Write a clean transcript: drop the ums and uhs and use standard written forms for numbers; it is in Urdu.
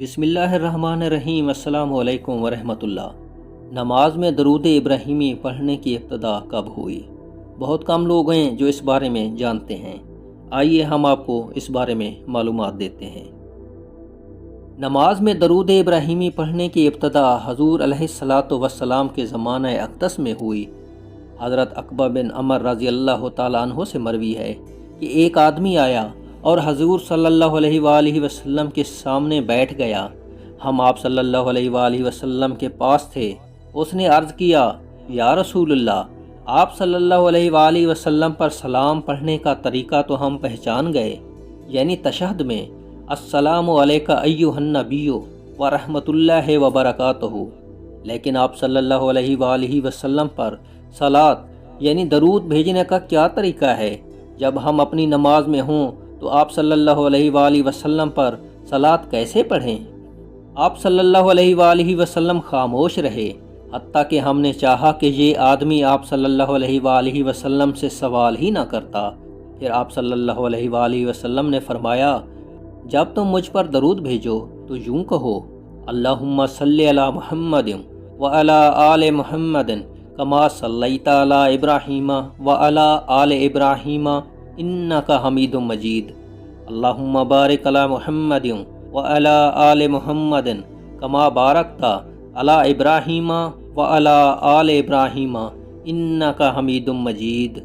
بسم اللہ الرحمن الرحیم۔ السلام علیکم ورحمۃ اللہ۔ نماز میں درود ابراہیمی پڑھنے کی ابتدا کب ہوئی؟ بہت کم لوگ ہیں جو اس بارے میں جانتے ہیں۔ آئیے ہم آپ کو اس بارے میں معلومات دیتے ہیں۔ نماز میں درود ابراہیمی پڑھنے کی ابتدا حضور علیہ السلام کے زمانہ اقدس میں ہوئی۔ حضرت عقبہ بن عمر رضی اللہ تعالیٰ عنہ سے مروی ہے کہ ایک آدمی آیا اور حضور صلی اللہ علیہ وآلہ وسلم کے سامنے بیٹھ گیا۔ ہم آپ صلی اللہ علیہ وآلہ وسلم کے پاس تھے۔ اس نے عرض کیا، یا رسول اللہ، آپ صلی اللہ علیہ وآلہ وسلم پر سلام پڑھنے کا طریقہ تو ہم پہچان گئے، یعنی تشہد میں السلام علیک ایھا النبی ورحمۃ اللہ وبرکاتہ، لیکن آپ صلی اللہ علیہ وآلہ وسلم پر صلاۃ یعنی درود بھیجنے کا کیا طریقہ ہے؟ جب ہم اپنی نماز میں ہوں تو آپ صلی اللہ علیہ وآلہ وسلم پر صلاۃ کیسے پڑھیں؟ آپ صلی اللہ علیہ وآلہ وسلم خاموش رہے، حتیٰ کہ ہم نے چاہا کہ یہ آدمی آپ صلی اللہ علیہ وآلہ وسلم سے سوال ہی نہ کرتا۔ پھر آپ صلی اللہ علیہ وآلہ وسلم نے فرمایا، جب تم مجھ پر درود بھیجو تو یوں کہو، اللہم صلی علی محمد وعلی آل محمد کما صلیت علی ابراہیم وعلی آل ابراہیم انک حمید مجید، اللہم بارک علی محمد وعلی آل محمد کما بارکت علی ابراہیم وعلی آل ابراہیم انک حمید مجید۔